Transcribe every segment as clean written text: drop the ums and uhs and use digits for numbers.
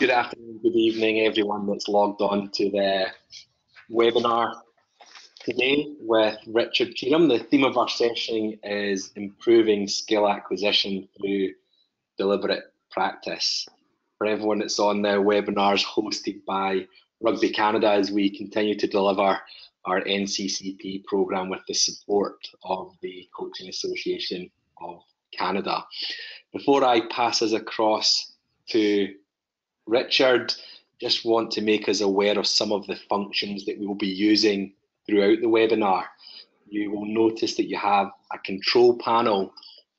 Good afternoon, good evening, everyone that's logged on to the webinar today with Richard Cheetham. The theme of our session is improving skill acquisition through deliberate practice. For everyone that's on the webinars hosted by Rugby Canada, as we continue to deliver our NCCP programme with the support of the Coaching Association of Canada. Before I pass us across to Richard, just want to make us aware of some of the functions that we will be using throughout the webinar. You will notice that you have a control panel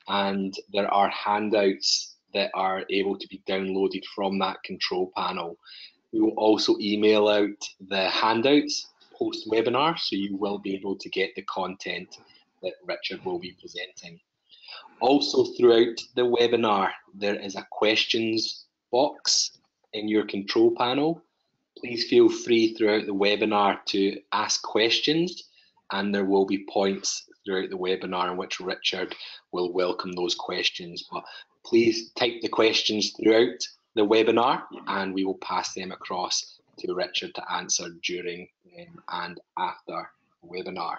and there are handouts that are able to be downloaded from that control panel. We will also email out the handouts post-webinar, so you will be able to get the content that Richard will be presenting. Also throughout the webinar, there is a questions box in your control panel. Please feel free throughout the webinar to ask questions, and there will be points throughout the webinar in which Richard will welcome those questions. But please type the questions throughout the webinar and we will pass them across to Richard to answer during and after the webinar.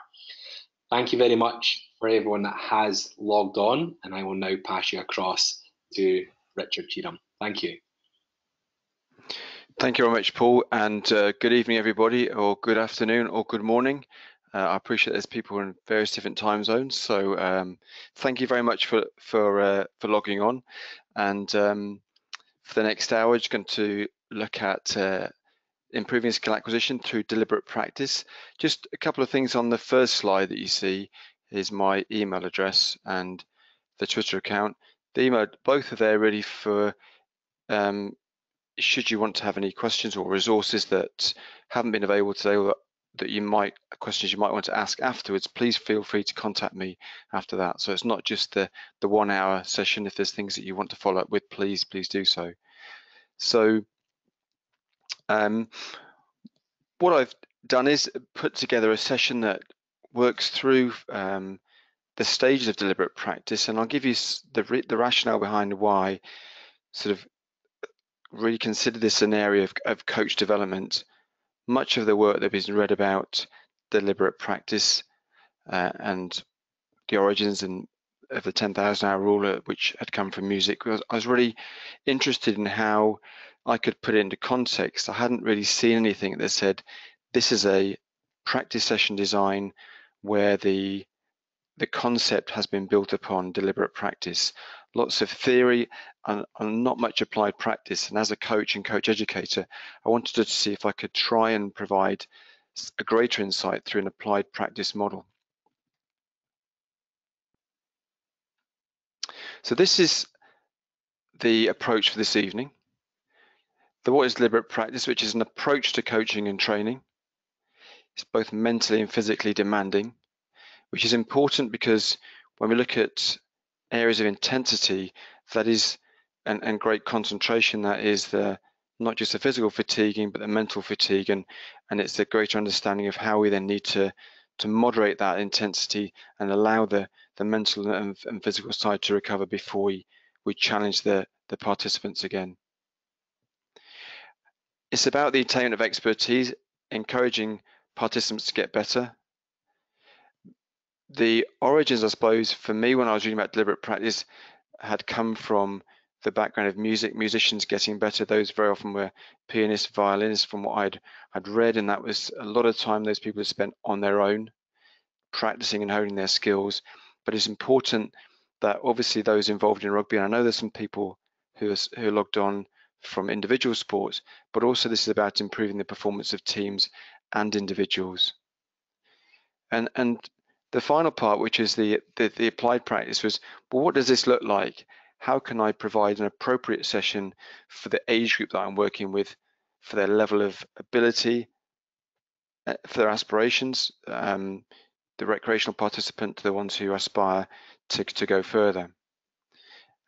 Thank you very much for everyone that has logged on, and I will now pass you across to Richard Cheetham. Thank you. Thank you very much, Paul, and good evening, everybody, or good afternoon, or good morning. I appreciate there's people in various different time zones, so thank you very much for logging on. And for the next hour, we're just going to look at improving skill acquisition through deliberate practice. Just a couple of things on the first slide that you see is my email address and the Twitter account. The email, both are there really for should you want to have any questions or resources that haven't been available today, or that questions you might want to ask afterwards, please feel free to contact me after that. So it's not just the 1 hour session. If there's things that you want to follow up with, please do so. So what I've done is put together a session that works through the stages of deliberate practice, and I'll give you the rationale behind why sort of really consider this an area of coach development. Much of the work that has been read about deliberate practice and the origins of the 10,000 hour rule, which had come from music, I was really interested in how I could put it into context. I hadn't really seen anything that said this is a practice session design where the concept has been built upon deliberate practice. Lots of theory and not much applied practice. And as a coach and coach educator, I wanted to see if I could try and provide a greater insight through an applied practice model. So this is the approach for this evening. What is deliberate practice, which is an approach to coaching and training. It's both mentally and physically demanding, which is important because when we look at areas of intensity, that is, and great concentration, that is not just the physical fatiguing, but the mental fatigue, and it's the greater understanding of how we then need to moderate that intensity and allow the mental and physical side to recover before we challenge the participants again. It's about the attainment of expertise, encouraging participants to get better. The origins, I suppose, for me when I was reading about deliberate practice had come from the background of musicians getting better. Those very often were pianists, violinists, from what I'd read, and that was a lot of time those people had spent on their own, practicing and honing their skills. But it's important that obviously those involved in rugby, and I know there's some people who are logged on from individual sports, but also this is about improving the performance of teams and individuals. And the final part, which is the applied practice, was, well, what does this look like? How can I provide an appropriate session for the age group that I'm working with, for their level of ability, for their aspirations, the recreational participant to the ones who aspire to go further.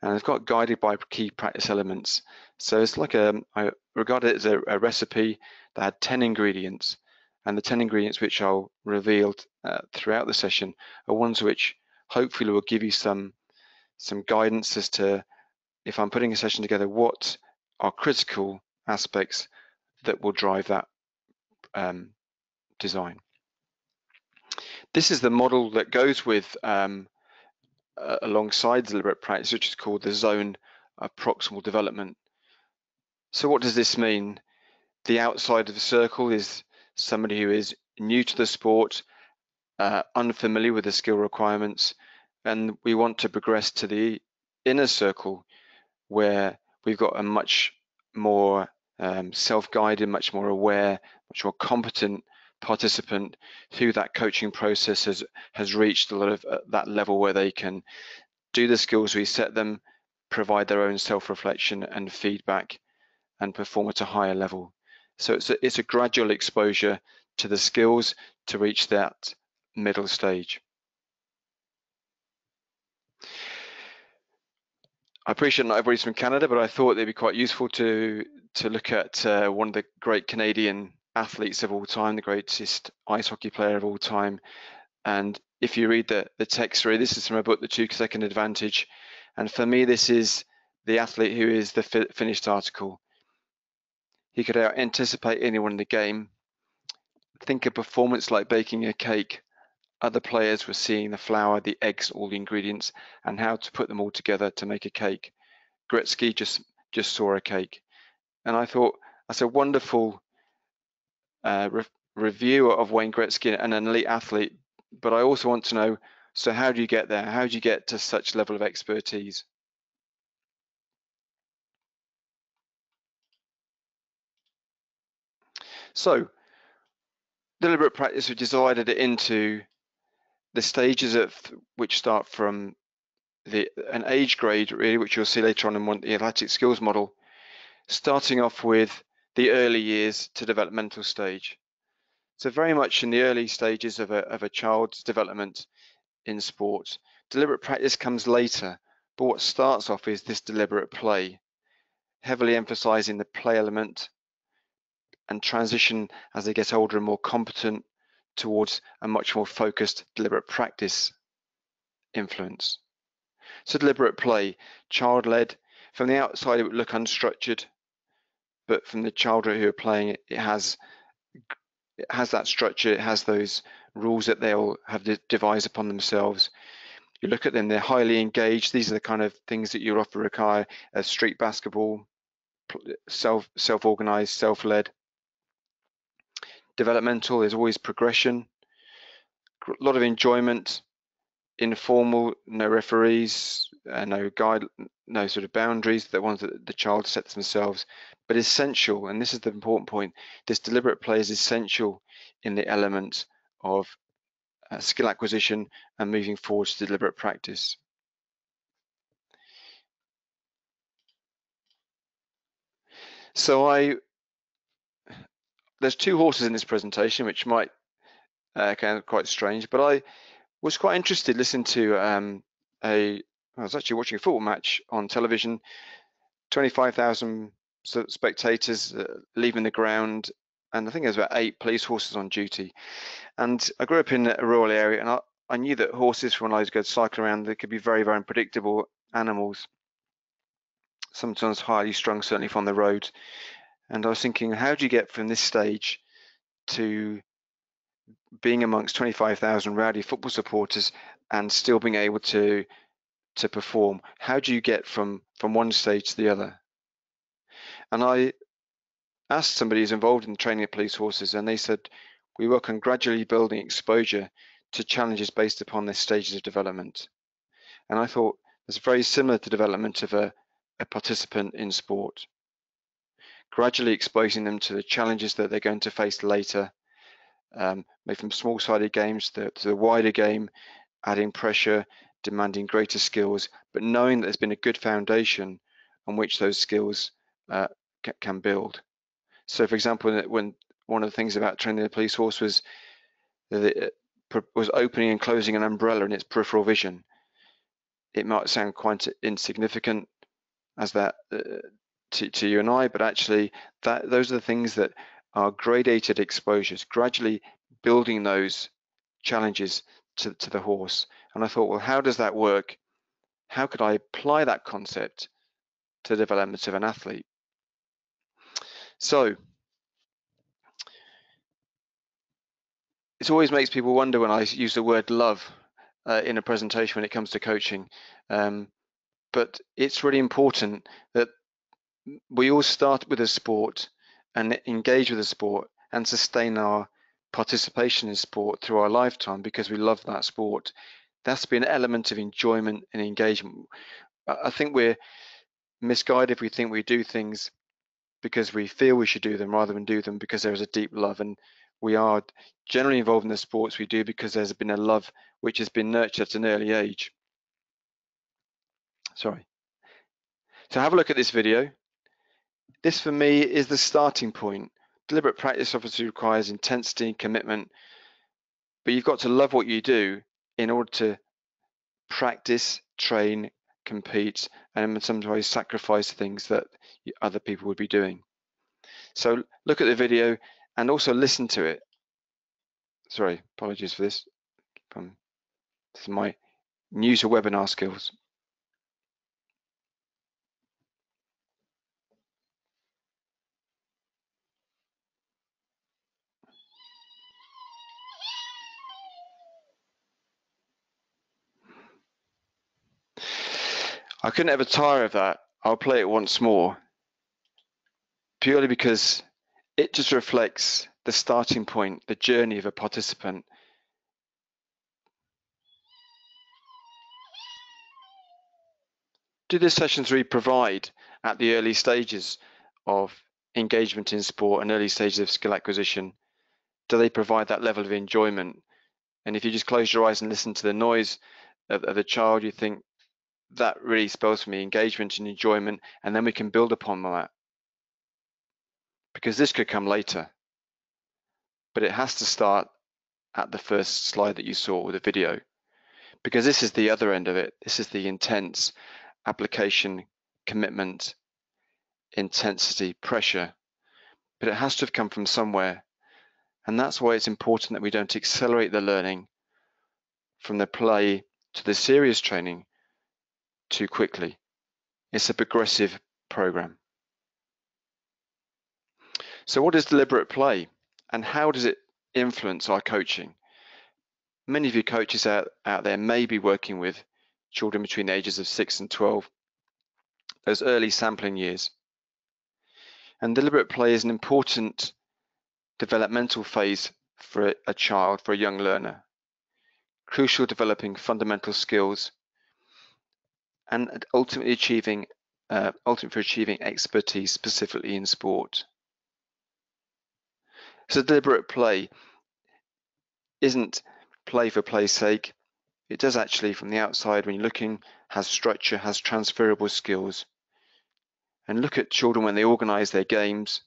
And I've got guided by key practice elements. So it's like I regard it as a recipe that had 10 ingredients. And the 10 ingredients which I'll reveal throughout the session are ones which hopefully will give you some guidance as to, if I'm putting a session together, what are critical aspects that will drive that design. This is the model that goes with alongside deliberate practice, which is called the zone of proximal development. So what does this mean? The outside of the circle is somebody who is new to the sport, unfamiliar with the skill requirements, and we want to progress to the inner circle where we've got a much more self-guided, much more aware, much more competent participant who that coaching process has reached a lot of that level where they can do the skills we set them, provide their own self-reflection and feedback, and perform at a higher level. So it's a gradual exposure to the skills to reach that middle stage. I appreciate not everybody's from Canada, but I thought it'd be quite useful to look at one of the great Canadian athletes of all time, the greatest ice hockey player of all time. And if you read the text through, this is from a book, The 2-Second Advantage. And for me, this is the athlete who is the finished article. He could anticipate anyone in the game. Think a performance like baking a cake. Other players were seeing the flour, the eggs, all the ingredients, and how to put them all together to make a cake. Gretzky just saw a cake. And I thought that's a wonderful review of Wayne Gretzky, an elite athlete. But I also want to know, so how do you get there? How do you get to such level of expertise? So deliberate practice, we divided it into the stages of which start from an age grade, really, which you'll see later on in the athletic skills model, starting off with the early years to developmental stage. So very much in the early stages of a child's development in sport. Deliberate practice comes later, but what starts off is this deliberate play, heavily emphasizing the play element, and transition as they get older and more competent towards a much more focused deliberate practice influence. So deliberate play, child-led. From the outside, it would look unstructured, but from the children who are playing it, it has that structure, it has those rules that they'll have devised upon themselves. You look at them, they're highly engaged. These are the kind of things that you often require as street basketball, self-organized, self-led. Developmental, there's always progression, a lot of enjoyment, informal, no referees, no sort of boundaries, the ones that the child sets themselves, but essential, and this is the important point, this deliberate play is essential in the element of skill acquisition and moving forward to deliberate practice. So there's two horses in this presentation, which might kind of quite strange, but I was quite interested listening to I was actually watching a football match on television, 25,000 spectators leaving the ground, and I think there's about 8 police horses on duty. And I grew up in a rural area, and I knew that horses, when I was going to cycle around, they could be very, very unpredictable animals, sometimes highly strung, certainly from the road. And I was thinking, how do you get from this stage to being amongst 25,000 rowdy football supporters and still being able to perform? How do you get from one stage to the other? And I asked somebody who's involved in training of police horses, and they said, we work on gradually building exposure to challenges based upon their stages of development. And I thought it's very similar to development of a participant in sport. Gradually exposing them to the challenges that they're going to face later, maybe from small-sided games to the wider game, adding pressure, demanding greater skills, but knowing that there's been a good foundation on which those skills can build. So, for example, when one of the things about training the police horse was that it was opening and closing an umbrella in its peripheral vision. It might sound quite insignificant as that to you and I, but actually those are the things that are gradated exposures, gradually building those challenges to the horse. And I thought, well, how does that work? How could I apply that concept to the development of an athlete? So it always makes people wonder when I use the word love in a presentation when it comes to coaching. But it's really important that we all start with a sport and engage with a sport and sustain our participation in sport through our lifetime because we love that sport. There has to be an element of enjoyment and engagement. I think we're misguided if we think we do things because we feel we should do them rather than do them because there is a deep love. And we are generally involved in the sports we do because there's been a love which has been nurtured at an early age. Sorry. So have a look at this video. This for me is the starting point. Deliberate practice obviously requires intensity and commitment, but you've got to love what you do in order to practice, train, compete, and in some ways sacrifice things that other people would be doing. So look at the video and also listen to it. Sorry, apologies for this. This is my new to webinar skills. I couldn't ever tire of that. I'll play it once more, purely because it just reflects the starting point, the journey of a participant. Do the sessions we provide at the early stages of engagement in sport and early stages of skill acquisition, do they provide that level of enjoyment? And if you just close your eyes and listen to the noise of the child, you think that really spells for me engagement and enjoyment, and then we can build upon that. Because this could come later, but it has to start at the first slide that you saw with the video, because this is the other end of it. This is the intense application, commitment, intensity, pressure, but it has to have come from somewhere. And that's why it's important that we don't accelerate the learning from the play to the serious training too quickly. It's a progressive program. So what is deliberate play and how does it influence our coaching? Many of you coaches out there may be working with children between the ages of 6 and 12, those early sampling years. And deliberate play is an important developmental phase for a child, for a young learner, crucial developing fundamental skills and ultimately for achieving expertise specifically in sport. So deliberate play isn't play for play's sake. It does actually, from the outside, when you're looking, has structure, has transferable skills. And look at children when they organise their games,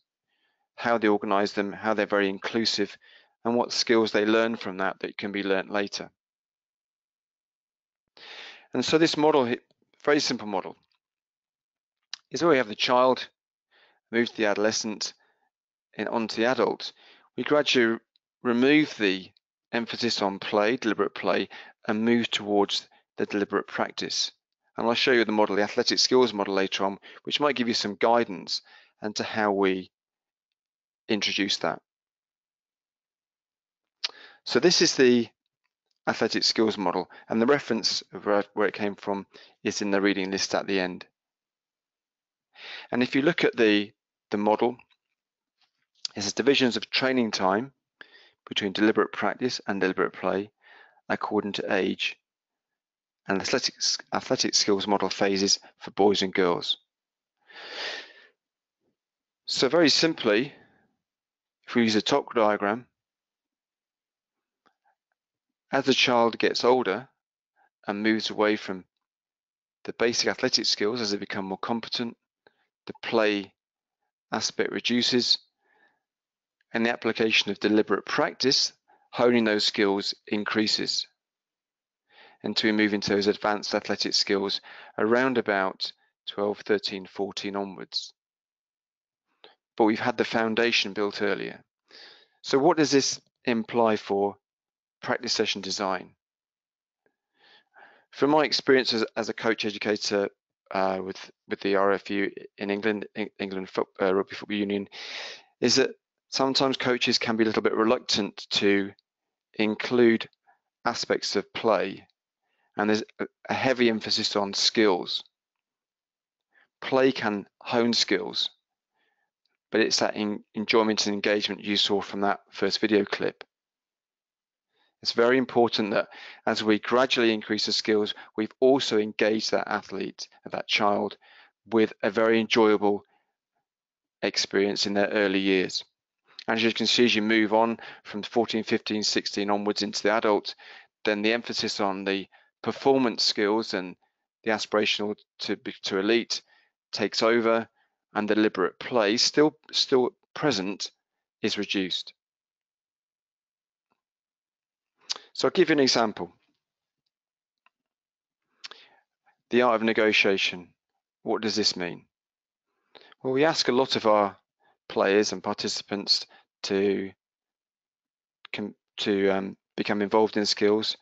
how they organise them, how they're very inclusive, and what skills they learn from that can be learnt later. And so this model, very simple model, is where we have the child move to the adolescent and onto the adult. We gradually remove the emphasis on play, deliberate play, and move towards the deliberate practice. And I'll show you the model, the athletic skills model later on, which might give you some guidance into how we introduce that. So this is the athletic skills model, and the reference of where it came from is in the reading list at the end. And if you look at the model, it says divisions of training time between deliberate practice and deliberate play according to age, and athletic skills model phases for boys and girls. So very simply, if we use a top diagram, as the child gets older and moves away from the basic athletic skills as they become more competent, the play aspect reduces, and the application of deliberate practice, honing those skills, increases. Until we move into those advanced athletic skills around about 12, 13, 14 onwards. But we've had the foundation built earlier. So what does this imply for practice session design? From my experience as a coach educator with the RFU in England, Rugby Football Union, is that sometimes coaches can be a little bit reluctant to include aspects of play, and there's a heavy emphasis on skills. Play can hone skills, but it's that enjoyment and engagement you saw from that first video clip. It's very important that as we gradually increase the skills, we've also engaged that athlete, that child, with a very enjoyable experience in their early years. And as you can see, as you move on from 14, 15, 16 onwards into the adult, then the emphasis on the performance skills and the aspirational to elite takes over, and the deliberate play, still present, is reduced. So I'll give you an example. The art of negotiation. What does this mean? Well, we ask a lot of our players and participants to become involved in skills,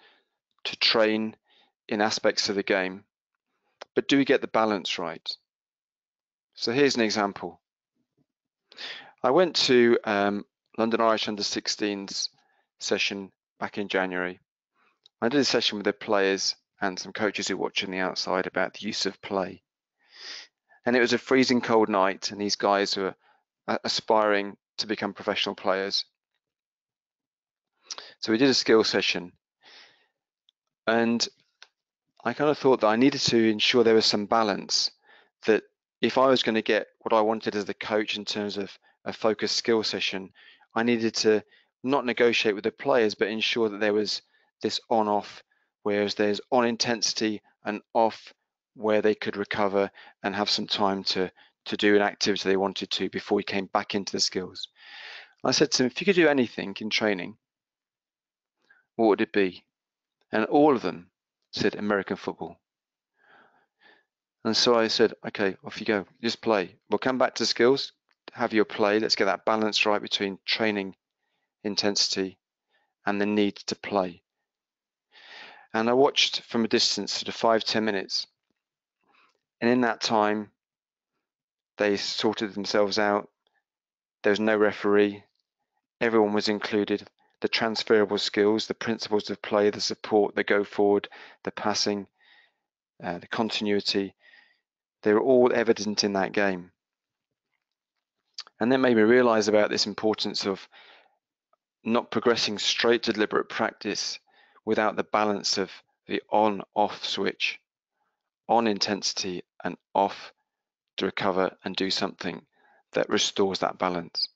to train in aspects of the game, but do we get the balance right? So here's an example. I went to London Irish Under-16s session back in January. I did a session with the players and some coaches who were watching the outside about the use of play. And it was a freezing cold night, and these guys were aspiring to become professional players. So we did a skill session, and I kind of thought that I needed to ensure there was some balance, that if I was going to get what I wanted as the coach in terms of a focused skill session, I needed to not negotiate with the players, but ensure that there was this on-off, whereas there's on intensity and off where they could recover and have some time to do an activity they wanted to before we came back into the skills. I said to them, if you could do anything in training, what would it be? And all of them said American football. And so I said, okay, off you go, just play. We'll come back to skills, have your play. Let's get that balance right between training intensity and the need to play. And I watched from a distance, sort of 5-10 minutes. And in that time, they sorted themselves out. There was no referee. Everyone was included. The transferable skills, the principles of play, the support, the go forward, the passing, the continuity, they were all evident in that game. And that made me realize about this importance of not progressing straight to deliberate practice without the balance of the on-off switch, on intensity and off to recover and do something that restores that balance.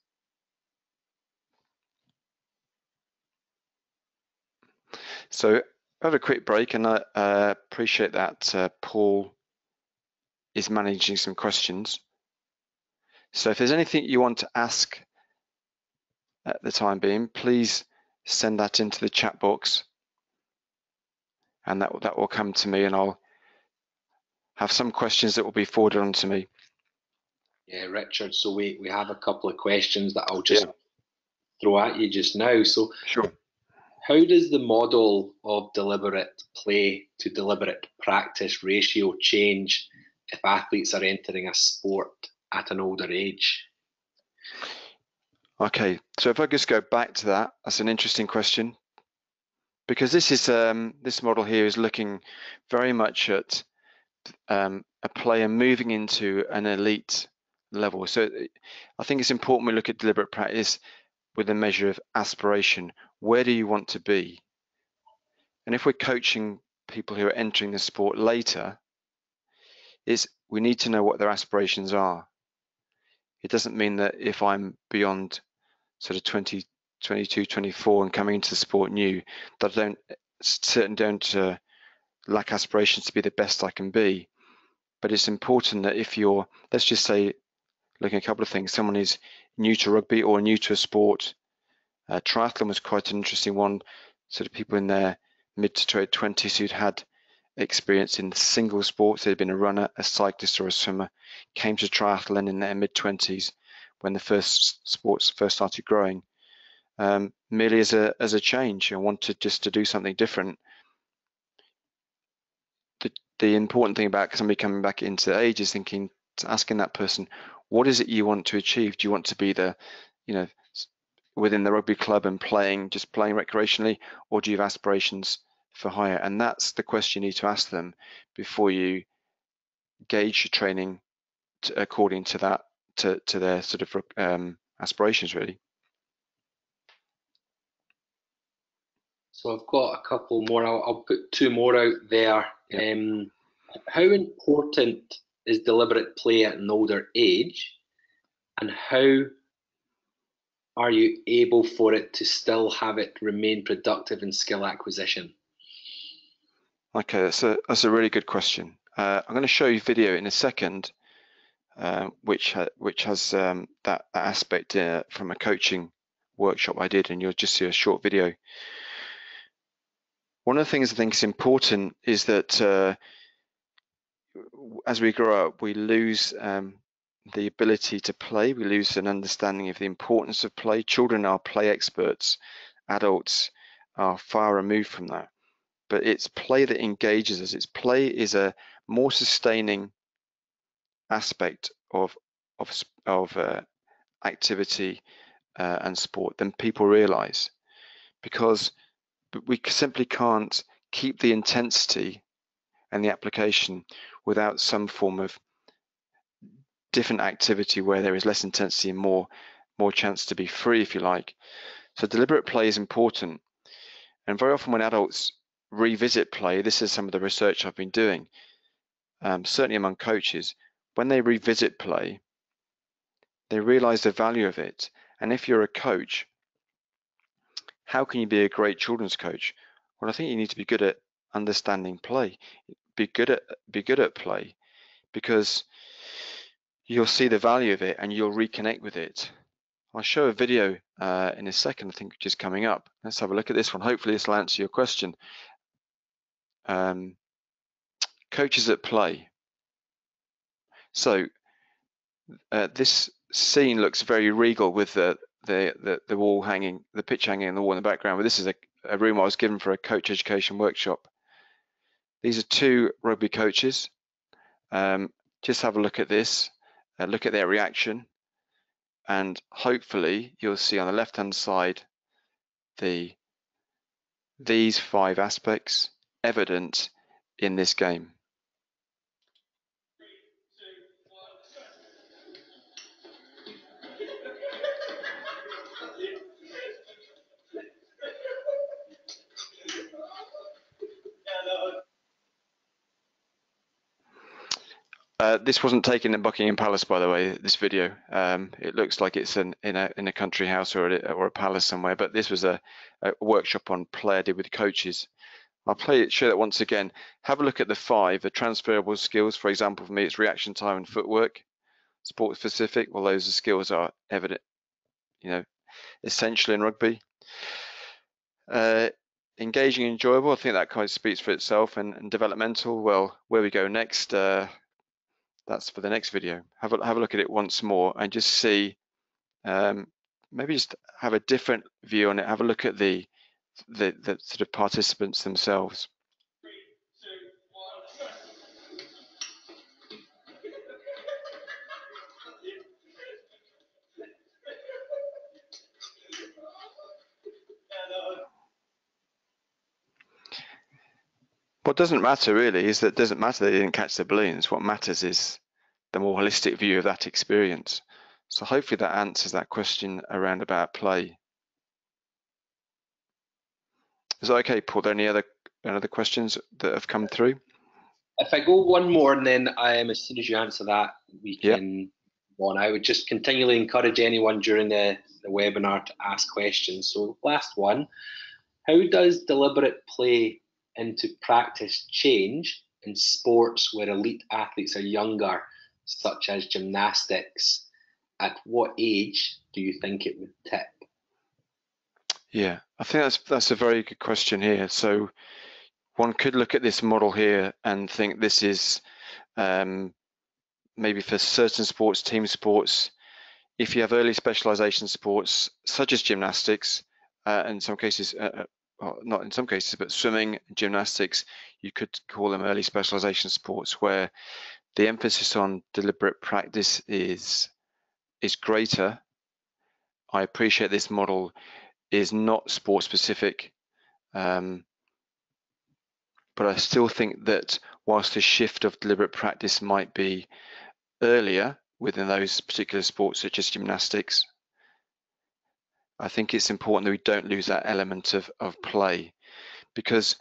So I have a quick break, and I appreciate that Paul is managing some questions. So if there's anything you want to ask at the time being, please send that into the chat box, and that will come to me, and I'll have some questions that will be forwarded on to me. Yeah, Richard, so we have a couple of questions that I'll just throw at you just now. So sure. How does the model of deliberate play to deliberate practice ratio change if athletes are entering a sport at an older age? Okay, so if I just go back to that, that's an interesting question, because this is this model here is looking very much at a player moving into an elite level. So I think it's important we look at deliberate practice with a measure of aspiration. Where do you want to be? And if we're coaching people who are entering the sport later, we need to know what their aspirations are. It doesn't mean that if I'm beyond sort of 20, 22, 24 and coming into the sport new, that I certainly don't lack aspirations to be the best I can be. But it's important that if you're, let's just say, looking at a couple of things, someone is new to rugby or new to a sport. Triathlon was quite an interesting one, sort of people in their mid to 20s who'd had experience in single sports. They'd been a runner, a cyclist or a swimmer, came to triathlon in their mid-20s when the first sports first started growing, merely as a change and wanted just to do something different. the important thing about somebody coming back into age is asking that person, what is it you want to achieve? Do you want to be the, within the rugby club and just playing recreationally, or do you have aspirations for higher? And that's the question you need to ask them before you gauge your training according to that, to their sort of aspirations, really. So I've got a couple more. I'll put two more out there. Yep. How important is deliberate play at an older age, and how are you able for it to still have it remain productive in skill acquisition? Okay, that's a really good question. I'm going to show you a video in a second, which has that aspect from a coaching workshop I did, and you'll just see a short video. One of the things I think is important is that as we grow up, we lose the ability to play. We lose an understanding of the importance of play. Children are play experts. Adults are far removed from that. But it's play that engages us. It's play is a more sustaining aspect of activity and sport than people realize, because we simply can't keep the intensity and the application without some form of different activity where there is less intensity and more chance to be free, if you like. So deliberate play is important. And very often when adults revisit play, this is some of the research I've been doing, certainly among coaches, when they revisit play, they realize the value of it. And if you're a coach, how can you be a great children's coach? Well, I think you need to be good at understanding play, be good at play, because you'll see the value of it and you'll reconnect with it. I'll show a video in a second, I think, which is coming up. Let's have a look at this one. Hopefully this will answer your question. Coaches at play. So this scene looks very regal with the wall hanging, the pitch hanging on the wall in the background, but this is a room I was given for a coach education workshop. These are two rugby coaches. Just have a look at this, look at their reaction, and hopefully you'll see on the left hand side these 5 aspects evident in this game. This wasn't taken in Buckingham Palace, by the way, this video. It looks like it's in a country house or a palace somewhere, but this was a workshop on play I did with coaches. I'll show that once again. Have a look at the 5, the transferable skills. For example, for me, it's reaction time and footwork. Sport specific, well, those skills are evident, essential in rugby. Engaging, enjoyable, I think that kind of speaks for itself. And developmental, well, where we go next, that's for the next video. Have a look at it once more and just see, maybe just have a different view on it. Have a look at the sort of participants themselves. What doesn't matter really is that it doesn't matter they didn't catch the balloons. What matters is the more holistic view of that experience. So hopefully that answers that question around about play. Is that okay, Paul? Are there any other questions that have come through? If I go one more, and then as soon as you answer that, we can go on. I would just continually encourage anyone during the webinar to ask questions. So last one, how does deliberate play into practice change in sports where elite athletes are younger, such as gymnastics? At what age do you think it would tip? Yeah, I think that's a very good question here. So one could look at this model here and think this is maybe for certain sports, team sports. If you have early specialization sports such as gymnastics, in some cases well, not in some cases, but swimming, gymnastics, you could call them early specialization sports, where the emphasis on deliberate practice is greater. I appreciate this model is not sport specific, but I still think that whilst the shift of deliberate practice might be earlier within those particular sports such as gymnastics, I think it's important that we don't lose that element of play, because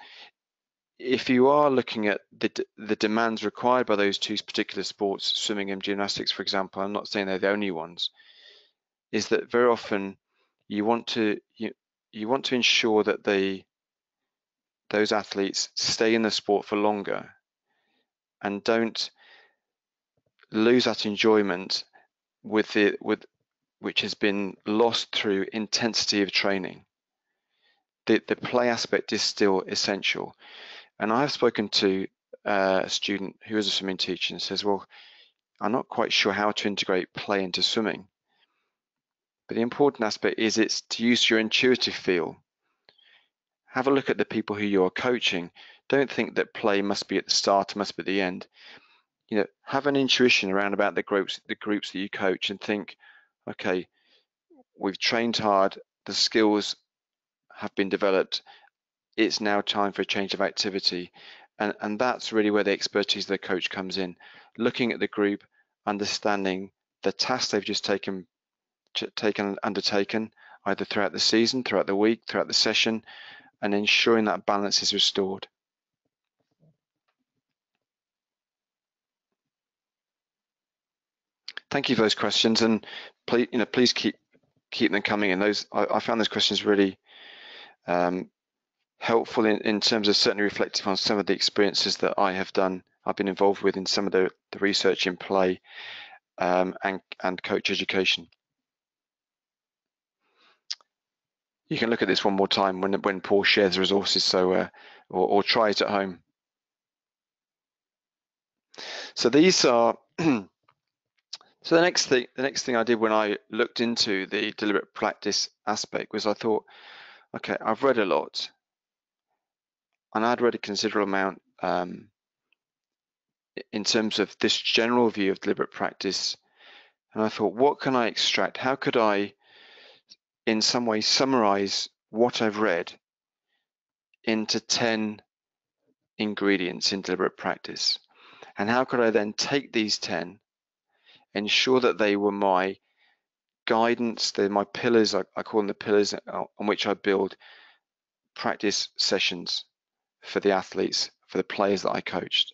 if you are looking at the demands required by those two particular sports, swimming and gymnastics, for example, I'm not saying they're the only ones, is that very often you want to ensure that those athletes stay in the sport for longer and don't lose that enjoyment which has been lost through intensity of training. The play aspect is still essential. And I have spoken to a student who is a swimming teacher and says, well, I'm not quite sure how to integrate play into swimming. But the important aspect is it's to use your intuitive feel. Have a look at the people who you are coaching. Don't think that play must be at the start, must be at the end. Have an intuition around about the groups that you coach and think, okay, we've trained hard, the skills have been developed, it's now time for a change of activity. And that's really where the expertise of the coach comes in. Looking at the group, understanding the task they've just undertaken, either throughout the season, throughout the week, throughout the session, and ensuring that balance is restored. Thank you for those questions, and please keep them coming in. I found those questions really helpful in terms of certainly reflective on some of the experiences that I've been involved with in some of the research in play and coach education. You can look at this one more time when Paul shares the resources, so or try it at home. So these are so the next thing I did when I looked into the deliberate practice aspect was I thought, okay, I've read a lot, and I'd read a considerable amount in terms of this general view of deliberate practice, and I thought, what can I extract? How could I, in some way, summarize what I've read into 10 ingredients in deliberate practice? And how could I then take these 10, ensure that they were my guidance, they're my pillars, I call them the pillars on which I build practice sessions for the athletes, for the players that I coached.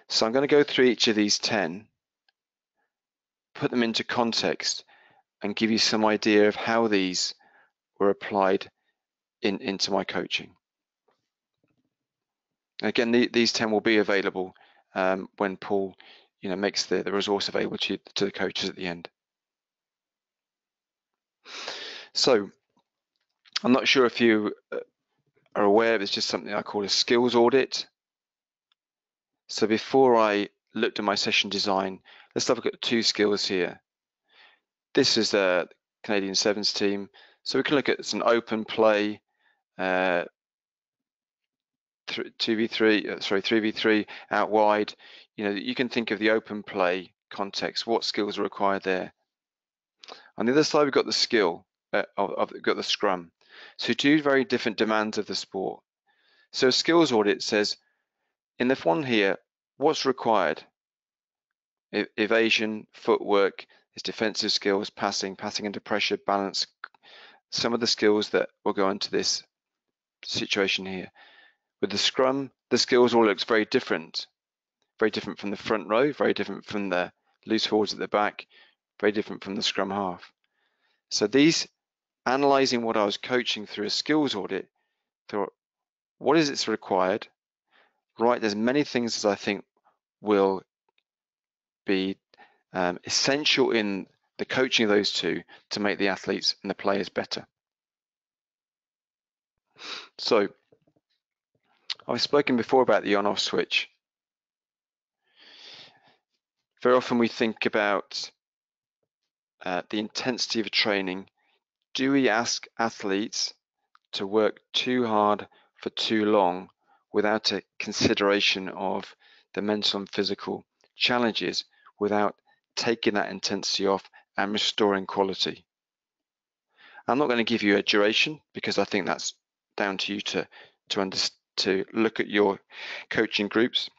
So I'm going to go through each of these 10, put them into context, and give you some idea of how these were applied into my coaching. Again, these 10 will be available when Paul makes the resource available to the coaches at the end. So I'm not sure if you are aware, it's just something I call a skills audit. So before I looked at my session design, let's have a look at 2 skills here. This is the Canadian Sevens team. So we can look at some open play, 3v3 out wide. You can think of the open play context, what skills are required there. On the other side, we've got the skill we've got the scrum. So 2 very different demands of the sport. So a skills audit says, in the one here, what's required? Evasion, footwork, there's defensive skills, passing under pressure, balance, some of the skills that will go into this situation here. With the scrum, the skills all looks very different from the front row, very different from the loose forwards at the back, very different from the scrum half. So these, analysing what I was coaching through a skills audit, thought, what is it required? Right, there's many things as I think will be essential in the coaching of those 2 to make the athletes and the players better. So I've spoken before about the on-off switch. Very often we think about the intensity of training. Do we ask athletes to work too hard for too long without a consideration of the mental and physical challenges, without taking that intensity off and restoring quality. I'm not going to give you a duration because I think that's down to you to look at your coaching groups,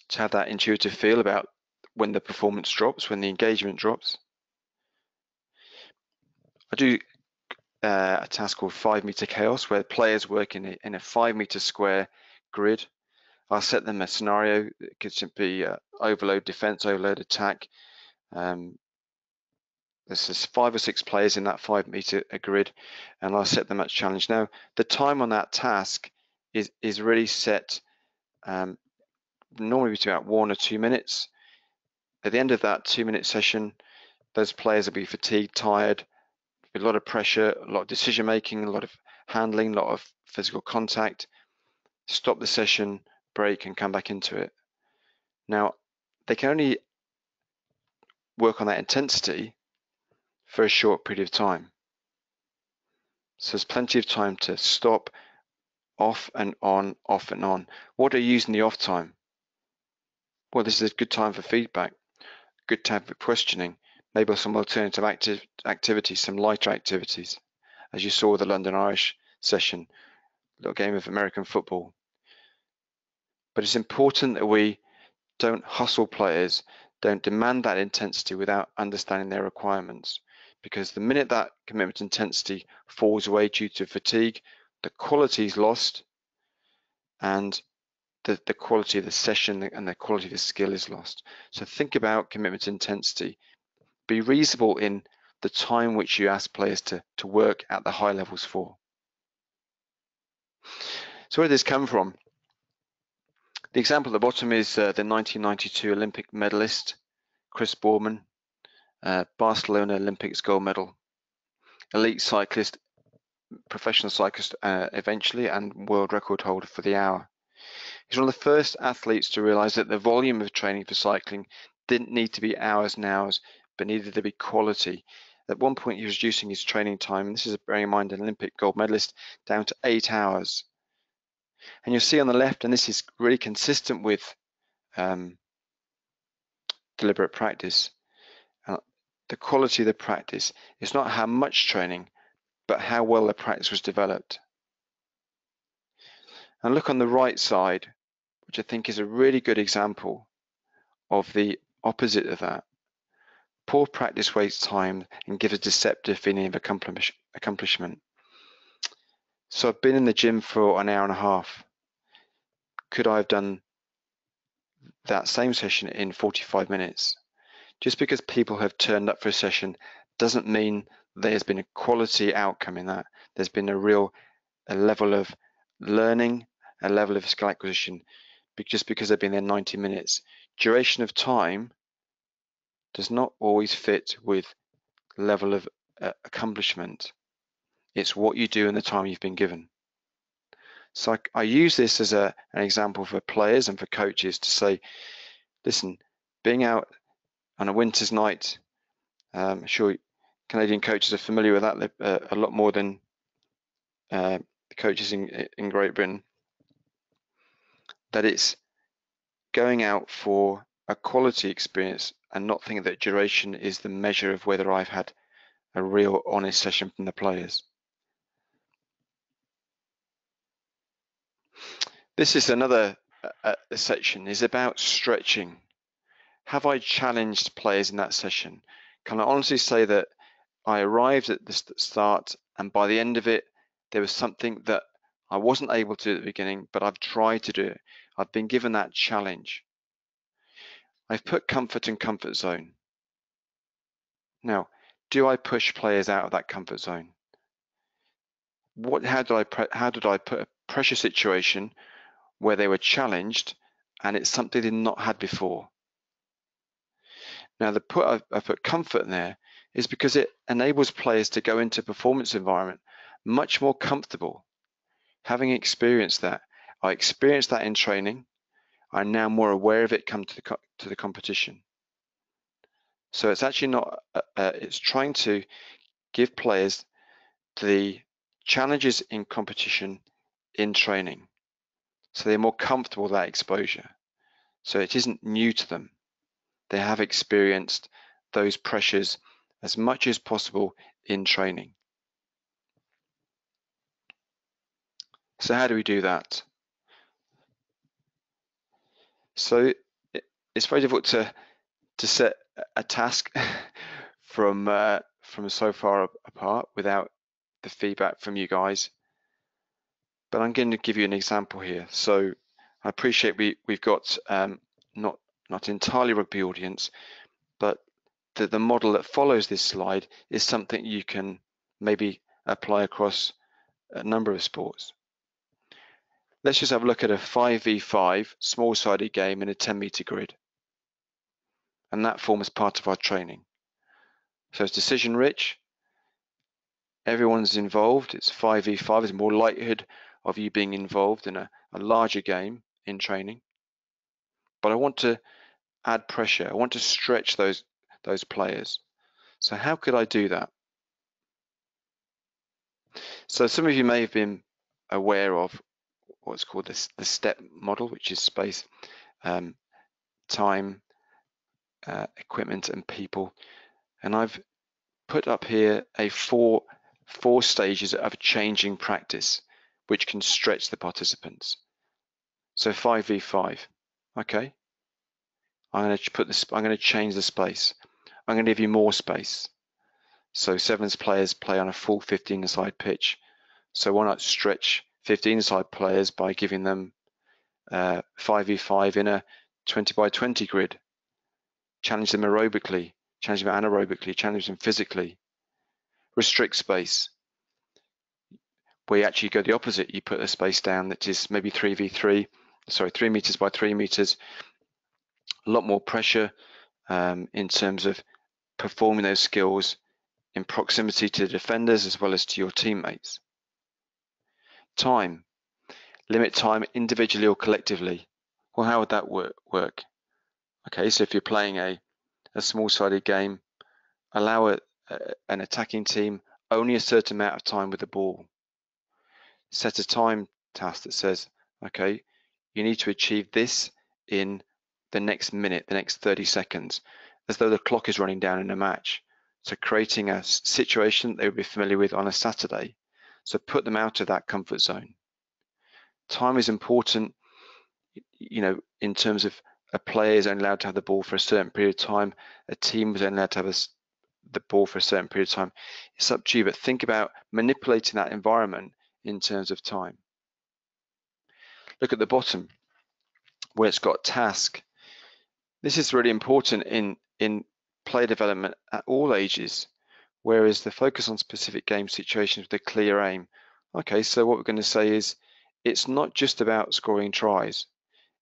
to have that intuitive feel about when the performance drops, when the engagement drops. I do a task called 5-meter chaos, where players work in a 5-meter square grid. I'll set them a scenario. It could simply overload defense, overload attack. There's 5 or 6 players in that 5-meter grid, and I'll set them at challenge. Now, the time on that task is really set normally between about 1 or 2 minutes. At the end of that 2-minute session, those players will be fatigued, tired, with a lot of pressure, a lot of decision making, a lot of handling, a lot of physical contact. Stop the session, break, and come back into it. Now, they can only work on that intensity for a short period of time. So there's plenty of time to stop, off and on, off and on. What are you using the off time? Well, this is a good time for feedback, good time for questioning, maybe some alternative activities, some lighter activities, as you saw with the London Irish session, a little game of American football. But it's important that we don't hustle players, don't demand that intensity without understanding their requirements. Because the minute that commitment intensity falls away due to fatigue, the quality is lost, and the quality of the session and the quality of the skill is lost. So think about commitment intensity. Be reasonable in the time which you ask players to work at the high levels for. So where did this come from? The example at the bottom is the 1992 Olympic medalist, Chris Boardman, Barcelona Olympics gold medal, elite cyclist, professional cyclist eventually, and world record holder for the hour. He's one of the first athletes to realize that the volume of training for cycling didn't need to be hours and hours, but needed to be quality. At one point, he was reducing his training time, and this is bearing in mind an Olympic gold medalist, down to 8 hours. And you'll see on the left, and this is really consistent with deliberate practice, the quality of the practice is not how much training, but how well the practice was developed. And look on the right side, which I think is a really good example of the opposite of that. Poor practice wastes time and gives a deceptive feeling of accomplishment. So I've been in the gym for an hour and a half. Could I have done that same session in 45 minutes? Just because people have turned up for a session doesn't mean there's been a quality outcome in that. There's been a level of learning, a level of skill acquisition, just because they've been there 90 minutes. Duration of time does not always fit with level of accomplishment. It's what you do in the time you've been given. So I use this as an example for players and for coaches to say, listen, being out on a winter's night, I'm sure Canadian coaches are familiar with that a lot more than the coaches in Great Britain, that it's going out for a quality experience and not thinking that duration is the measure of whether I've had a real honest session from the players. This is another section, is about stretching. Have I challenged players in that session? Can I honestly say that I arrived at the start and by the end of it, there was something that I wasn't able to do at the beginning, but I've tried to do it. I've been given that challenge. I've put comfort in comfort zone. Now, do I push players out of that comfort zone? How did I put a pressure situation where they were challenged and it's something they've not had before? Now, I put comfort in there is because it enables players to go into a performance environment much more comfortable. Having experienced that, I experienced that in training. I'm now more aware of it come to the competition. So it's actually not, it's trying to give players the challenges in competition in training. So they're more comfortable with that exposure. So it isn't new to them. They have experienced those pressures as much as possible in training. So how do we do that? So it's very difficult to set a task from so far apart without the feedback from you guys. But I'm going to give you an example here. So I appreciate we've got not entirely rugby audience, but the model that follows this slide is something you can maybe apply across a number of sports. Let's just have a look at a 5v5 small-sided game in a 10-meter grid. And that forms part of our training. So it's decision rich. Everyone's involved. It's 5v5. There's more likelihood of you being involved in a larger game in training. But I want to add pressure. I want to stretch those players. So how could I do that? So some of you may have been aware of what's called the STEP model, which is space, time, equipment, and people. And I've put up here a four stages of changing practice, which can stretch the participants. So 5v5, okay. I'm going to change the space. I'm going to give you more space. So sevens players play on a full 15-a-side pitch. So why not stretch 15-a-side players by giving them 5v5 in a 20-by-20 grid? Challenge them aerobically, challenge them anaerobically, challenge them physically. Restrict space. We actually go the opposite. You put a space down that is maybe 3v3, sorry, 3 meters by 3 meters. A lot more pressure in terms of performing those skills in proximity to the defenders as well as to your teammates. Time. Limit time individually or collectively. Well, how would that work? Okay, so if you're playing a small-sided game, allow an attacking team only a certain amount of time with the ball. Set a time task that says, okay, you need to achieve this in the next minute, the next 30 seconds, as though the clock is running down in a match. So creating a situation that they would be familiar with on a Saturday. So put them out of that comfort zone. Time is important, you know, in terms of a player is only allowed to have the ball for a certain period of time, a team is only allowed to have the ball for a certain period of time. It's up to you, but think about manipulating that environment in terms of time. Look at the bottom where it's got task. This is really important in player development at all ages, whereas the focus on specific game situations with a clear aim. Okay, so what we're going to say is it's not just about scoring tries.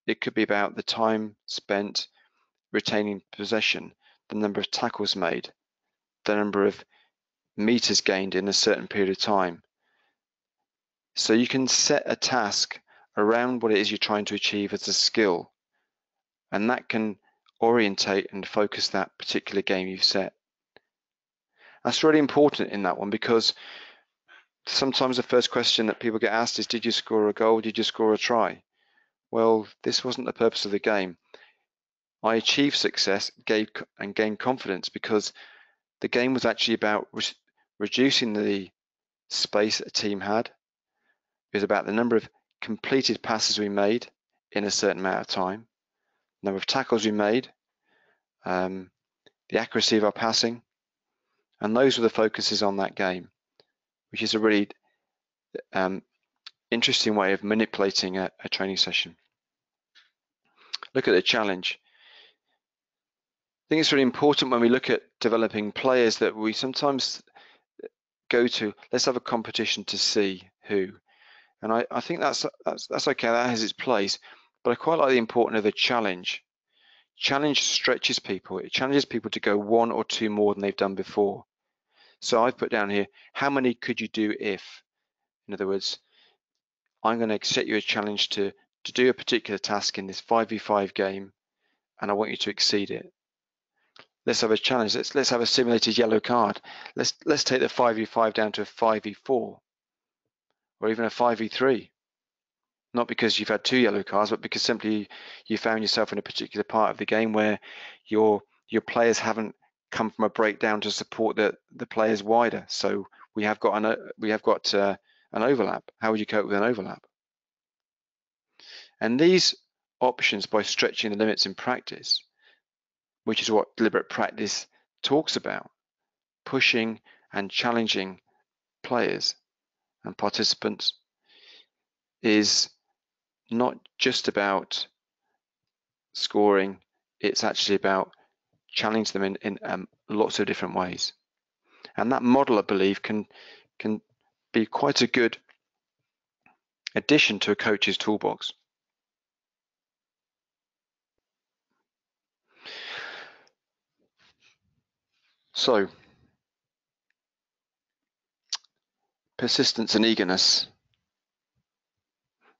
It could be about the time spent retaining possession, the number of tackles made, the number of meters gained in a certain period of time. So you can set a task around what it is you're trying to achieve as a skill, and that can orientate and focus that particular game you've set. That's really important in that one, because sometimes the first question that people get asked is, did you score a goal? Did you score a try? Well, this wasn't the purpose of the game. I achieved success, gained confidence, because the game was actually about reducing the space that a team had. It was about the number of completed passes we made in a certain amount of time, number of tackles we made, the accuracy of our passing, and those were the focuses on that game, which is a really interesting way of manipulating a training session. Look at the challenge. I think it's really important when we look at developing players that we sometimes go to, let's have a competition to see who. And I think that's okay, that has its place, but I quite like the importance of the challenge. Challenge stretches people. It challenges people to go one or two more than they've done before. So I've put down here, how many could you do if? In other words, I'm going to set you a challenge to do a particular task in this 5v5 game, and I want you to exceed it. Let's have a challenge. Let's have a simulated yellow card. Let's take the 5v5 down to a 5v4. or even a 5v3. Not because you've had 2 yellow cards, but because simply you found yourself in a particular part of the game where your players haven't come from a breakdown to support the players wider. So we have got an overlap. How would you cope with an overlap? And these options, by stretching the limits in practice, which is what deliberate practice talks about, pushing and challenging players and participants, is not just about scoring, it's actually about challenging them in lots of different ways. And that model, I believe, can be quite a good addition to a coach's toolbox. So, persistence and eagerness.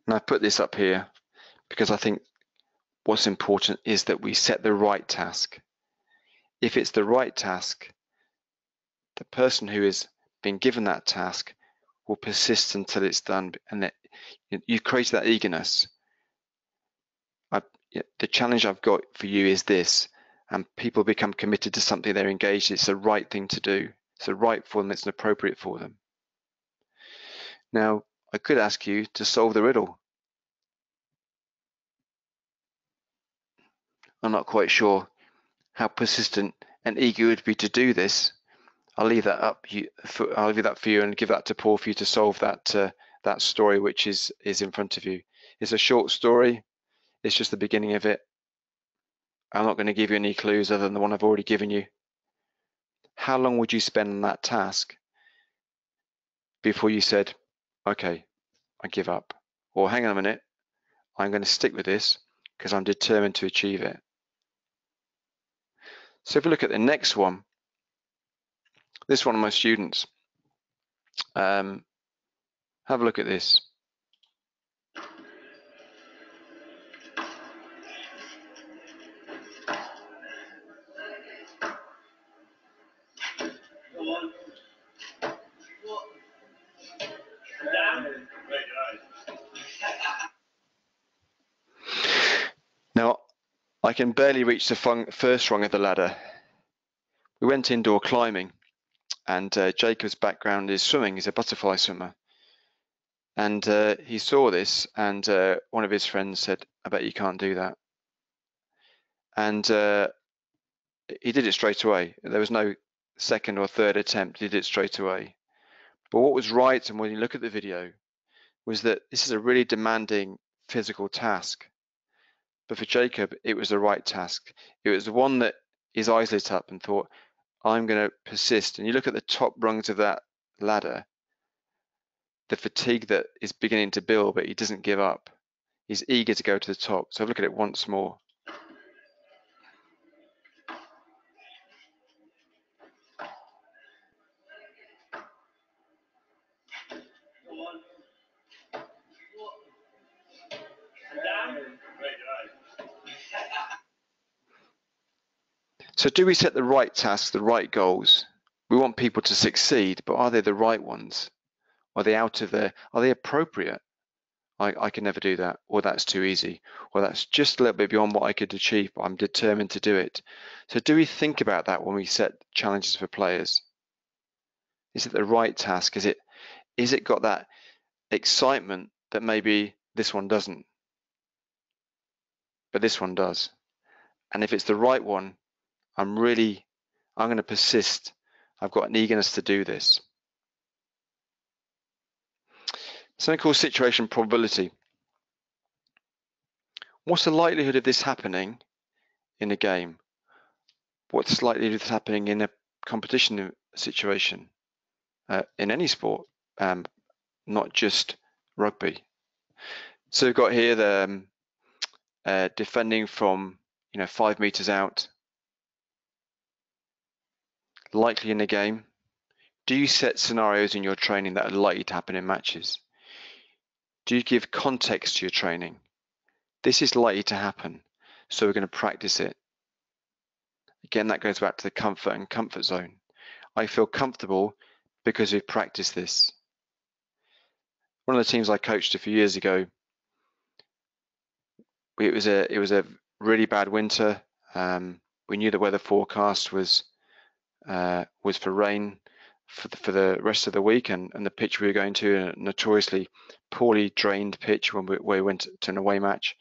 And I've put this up here because I think what's important is that we set the right task. If it's the right task, the person who is being given that task will persist until it's done, and that you've created that eagerness. The challenge I've got for you is this, and people become committed to something they're engaged in. It's the right thing to do. It's the right for them. It's appropriate for them. Now, I could ask you to solve the riddle. I'm not quite sure how persistent and eager you would be to do this. I'll leave that up. I'll leave that for you and give that to Paul for you to solve that story which is in front of you. It's a short story. It's just the beginning of it. I'm not going to give you any clues other than the one I've already given you. How long would you spend on that task before you said, okay, I give up? Or hang on a minute, I'm going to stick with this because I'm determined to achieve it. So if we look at the next one, this is one of my students. Have a look at this. Now, I can barely reach the first rung of the ladder. We went indoor climbing, and Jacob's background is swimming. He's a butterfly swimmer. And he saw this, and one of his friends said, I bet you can't do that. And he did it straight away. There was no second or third attempt. He did it straight away. But what was right, and when you look at the video, was that this is a really demanding physical task. But for Jacob, it was the right task. It was the one that his eyes lit up and thought, I'm going to persist. And you look at the top rungs of that ladder, the fatigue that is beginning to build, but he doesn't give up. He's eager to go to the top. So look at it once more. So do we set the right tasks, the right goals? We want people to succeed, but are they the right ones? Are they appropriate? I can never do that, or that's too easy, or that's just a little bit beyond what I could achieve, but I'm determined to do it. So do we think about that when we set challenges for players? Is it the right task? Is it got that excitement that maybe this one doesn't, but this one does? And if it's the right one, I'm going to persist. I've got an eagerness to do this. Something called situation probability. What's the likelihood of this happening in a game? What's the likelihood of this happening in a competition situation, in any sport, not just rugby? So we've got here the defending from 5 meters out. Likely in a game. Do you set scenarios in your training that are likely to happen in matches? Do you give context to your training? This is likely to happen, so we're going to practice it. Again, that goes back to the comfort and comfort zone. I feel comfortable because we've practiced this. One of the teams I coached a few years ago, it was a really bad winter. We knew the weather forecast was for rain for the rest of the week, and the pitch we were going to, a notoriously poorly drained pitch when we went to an away match.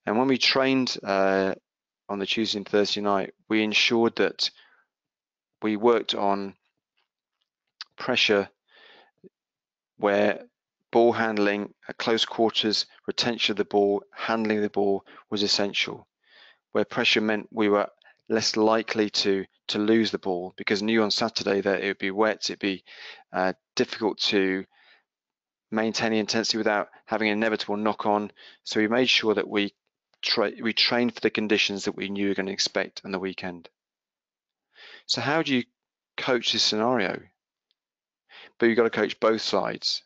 And when we trained on the Tuesday and Thursday night, we ensured that we worked on pressure where ball handling at close quarters, retention of the ball, handling the ball was essential. Where pressure meant we were less likely to lose the ball, because knew on Saturday that it would be wet, it'd be difficult to maintain the intensity without having an inevitable knock on. So we made sure that we trained for the conditions that we knew we were going to expect on the weekend. So how do you coach this scenario? But you've got to coach both sides.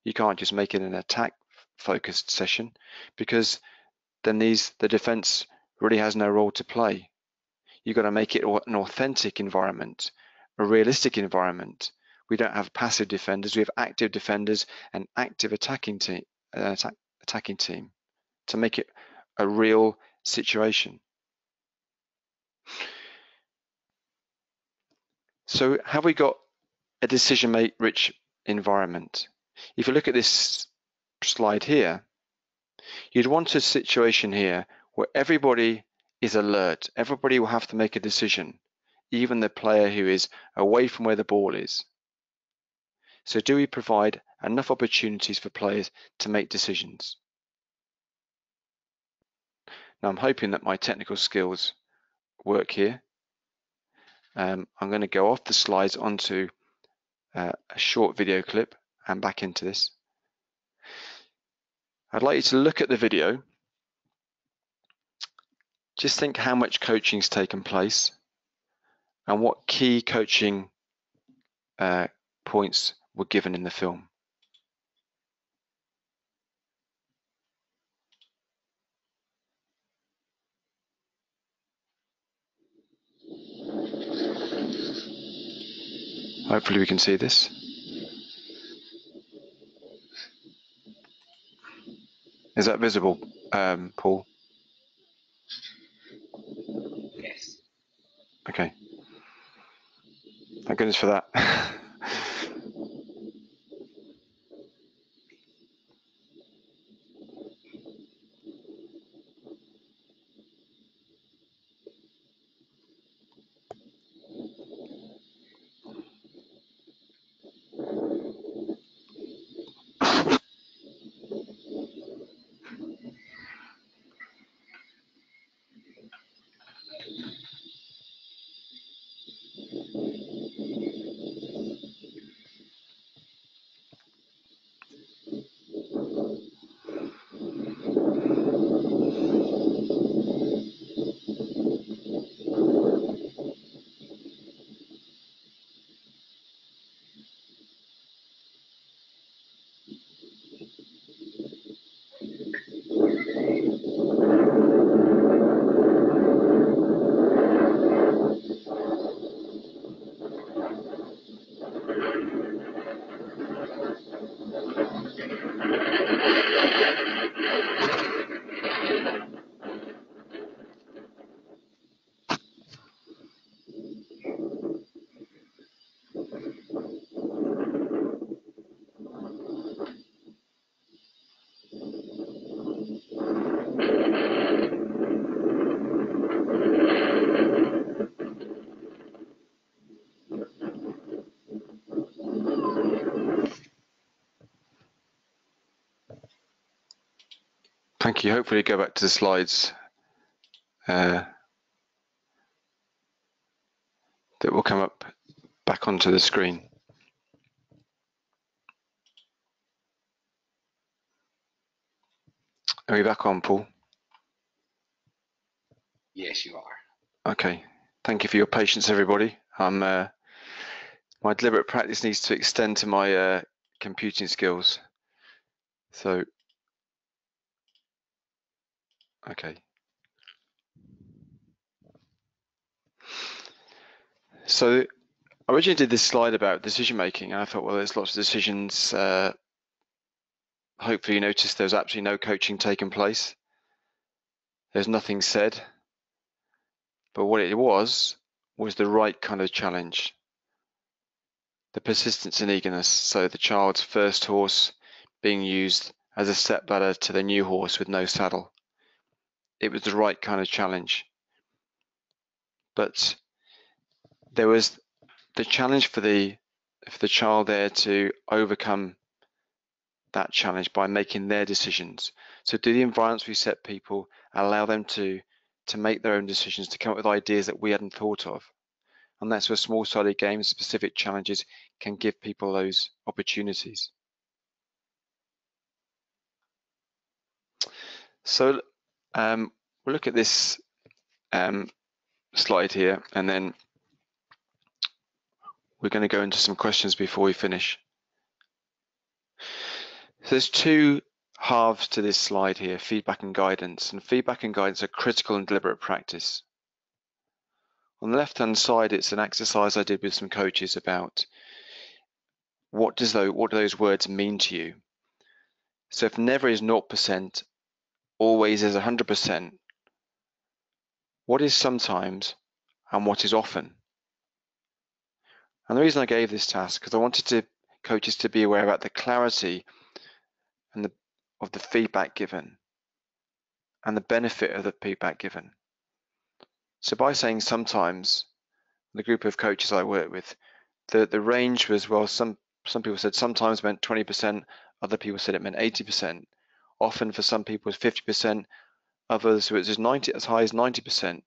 You can't just make it an attack focused session, because then the defense really has no role to play. You've got to make it an authentic environment, a realistic environment. We don't have passive defenders, we have active defenders and active attacking team to make it a real situation. So have we got a decision rich environment? If you look at this slide here, you'd want a situation here where everybody is alert. Everybody will have to make a decision, even the player who is away from where the ball is. So do we provide enough opportunities for players to make decisions? Now I'm hoping that my technical skills work here. I'm going to go off the slides onto a short video clip and back into this. I'd like you to look at the video. Just think how much coaching's taken place and what key coaching points were given in the film. Hopefully we can see this. Is that visible, Paul? Yes. Okay. Thank goodness for that. Thank you. Hopefully go back to the slides that will come up back onto the screen. Are we back on, Paul? Yes, you are. Okay. Thank you for your patience, everybody. My deliberate practice needs to extend to my computing skills. So, okay. So I originally did this slide about decision making, and I thought, well, there's lots of decisions hopefully you noticed there's absolutely no coaching taking place. There's nothing said, but what it was the right kind of challenge. The persistence and eagerness. So the child's first horse being used as a step ladder to the new horse with no saddle. It was the right kind of challenge. But there was the challenge for the child there to overcome that challenge by making their decisions. So do the environments we set people allow them to make their own decisions, to come up with ideas that we hadn't thought of? And that's where small-sided games, specific challenges can give people those opportunities. So we'll look at this slide here, and then we're going to go into some questions before we finish. So there's two halves to this slide here, feedback and guidance. And feedback and guidance are critical and deliberate practice. On the left-hand side, it's an exercise I did with some coaches about what do those words mean to you. So if never is 0%, always is 100%, what is sometimes and what is often? And the reason I gave this task, because I wanted coaches to be aware about the clarity and of the feedback given and the benefit of the feedback given. So by saying sometimes, the group of coaches I work with, the range was, well, some people said sometimes meant 20%, other people said it meant 80%. Often for some people it was 50%, others it was as high as 90%,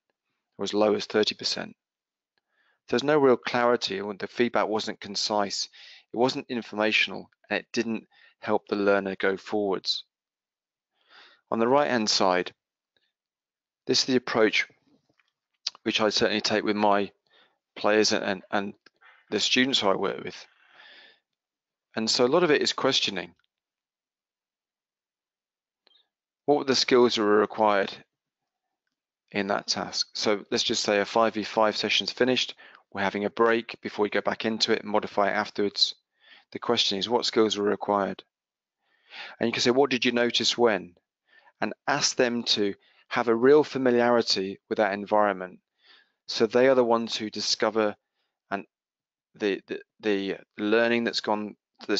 or as low as 30%. There's no real clarity, and the feedback wasn't concise, it wasn't informational, and it didn't help the learner go forwards. On the right hand side, this is the approach which I certainly take with my players and the students who I work with. And so a lot of it is questioning. What were the skills that were required in that task? So let's just say a 5v5 session's finished, we're having a break before we go back into it and modify it afterwards. The question is, what skills were required? And you can say, what did you notice when? And ask them to have a real familiarity with that environment. So they are the ones who discover and the learning that's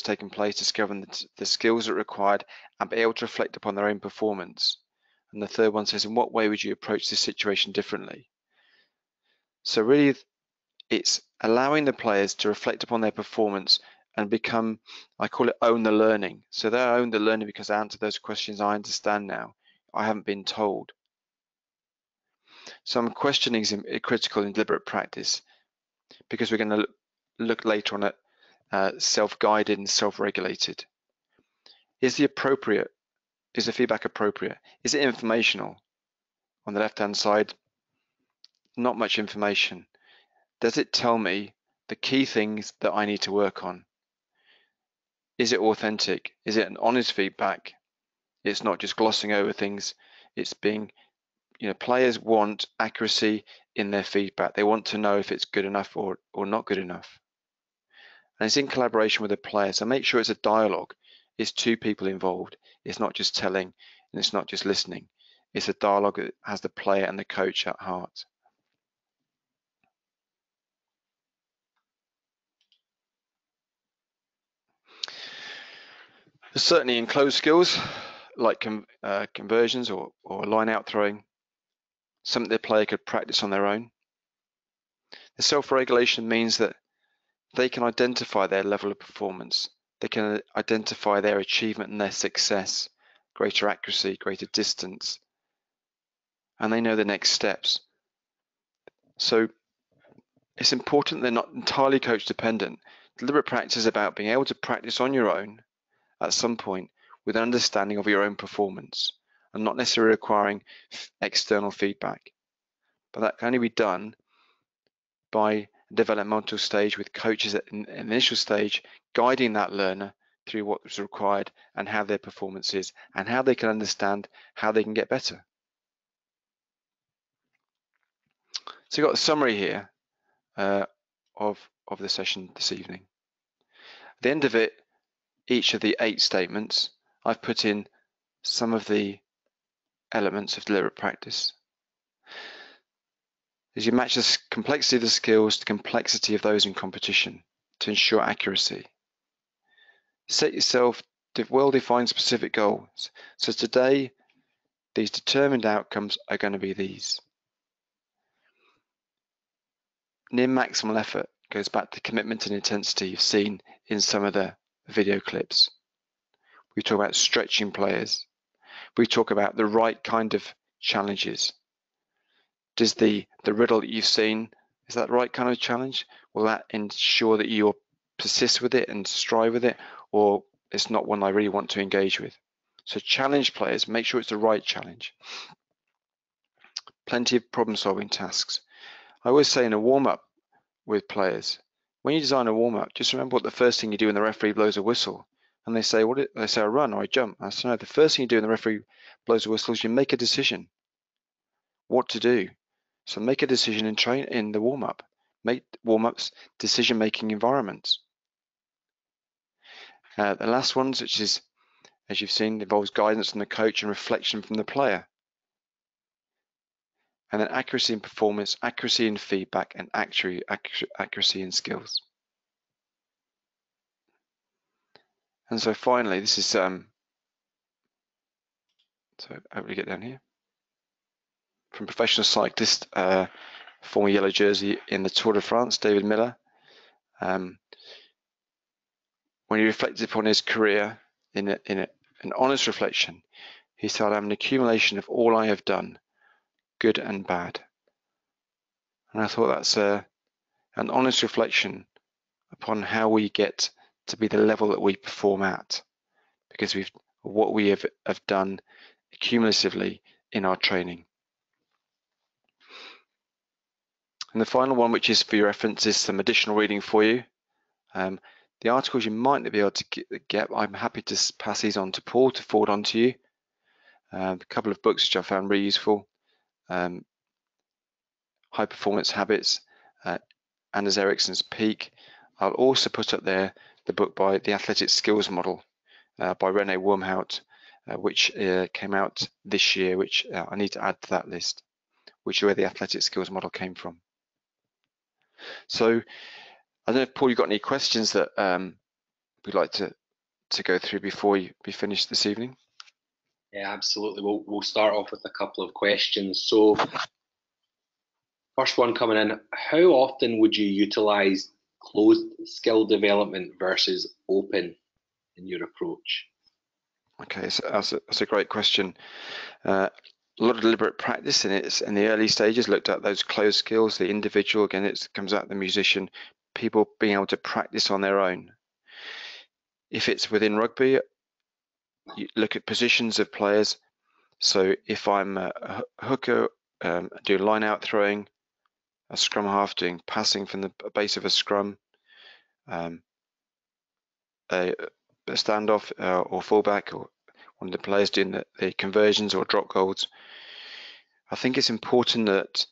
taken place, discovering the skills that are required, and be able to reflect upon their own performance. And the third one says, in what way would you approach this situation differently? So really, it's allowing the players to reflect upon their performance and become, I call it own the learning. So they own the learning because I answered those questions I understand now. I haven't been told. So questioning is critical in deliberate practice, because we're going to look later on at self-guided and self-regulated. Is the feedback appropriate? Is it informational? On the left-hand side, not much information. Does it tell me the key things that I need to work on? Is it authentic? Is it an honest feedback? It's not just glossing over things. It's being, players want accuracy in their feedback. They want to know if it's good enough or not good enough. And it's in collaboration with the player. So make sure it's a dialogue. It's two people involved. It's not just telling, and it's not just listening. It's a dialogue that has the player and the coach at heart. Certainly in closed skills, like conversions or line out throwing, something the player could practice on their own. The self-regulation means that they can identify their level of performance. They can identify their achievement and their success, greater accuracy, greater distance, and they know the next steps. So it's important they're not entirely coach dependent. Deliberate practice is about being able to practice on your own at some point with an understanding of your own performance and not necessarily requiring external feedback. But that can only be done by developmental stage with coaches at an initial stage, guiding that learner through what was required and how their performance is and how they can understand how they can get better. So you've got a summary here of the session this evening. At the end of it, each of the 8 statements I've put in some of the elements of deliberate practice. As you match the complexity of the skills to the complexity of those in competition to ensure accuracy. Set yourself well-defined specific goals. So today, these determined outcomes are going to be these. Near maximal effort goes back to commitment and intensity you've seen in some of the video clips. We talk about stretching players. We talk about the right kind of challenges. Does the riddle that you've seen, is that the right kind of challenge? Will that ensure that you persist with it and strive with it, or it's not one I really want to engage with? So challenge players, make sure it's the right challenge. Plenty of problem-solving tasks. I always say in a warm-up with players, when you design a warm-up, just remember what the first thing you do when the referee blows a whistle. And they say, they say I run or I jump. I say, no, the first thing you do when the referee blows a whistle is you make a decision what to do. So make a decision and train in the warm-up. Make warm-ups decision-making environments. The last ones, which is, as you've seen, involves guidance from the coach and reflection from the player. And then accuracy in performance, accuracy in feedback, and accuracy in skills. And so finally, this is, so hopefully get down here. From professional cyclist, former yellow jersey in the Tour de France, David Miller. When he reflected upon his career in an honest reflection, he said, I'm an accumulation of all I have done, good and bad. And I thought that's an honest reflection upon how we get to be the level that we perform at, because what we have done cumulatively in our training. And the final one, which is for your reference, is some additional reading for you. The articles you might not be able to get, I'm happy to pass these on to Paul to forward on to you. A couple of books which I found really useful. High Performance Habits, Anders Ericsson's Peak. I'll also put up there the book by The Athletic Skills Model by René Wormhout, which came out this year, which I need to add to that list, which is where the Athletic Skills Model came from. So I don't know if, Paul, you've got any questions that we'd like to go through before we finish this evening? Yeah, absolutely. We'll start off with a couple of questions. So first one coming in, how often would you utilize closed skill development versus open in your approach? Okay, so that's a great question. A lot of deliberate practice in the early stages, looked at those closed skills, the individual, again, it comes out the musician, people being able to practice on their own. If it's within rugby, you look at positions of players. So if I'm a hooker, do line out throwing, a scrum half doing passing from the base of a scrum, a standoff or fullback, or one of the players doing the conversions or drop goals. I think it's important that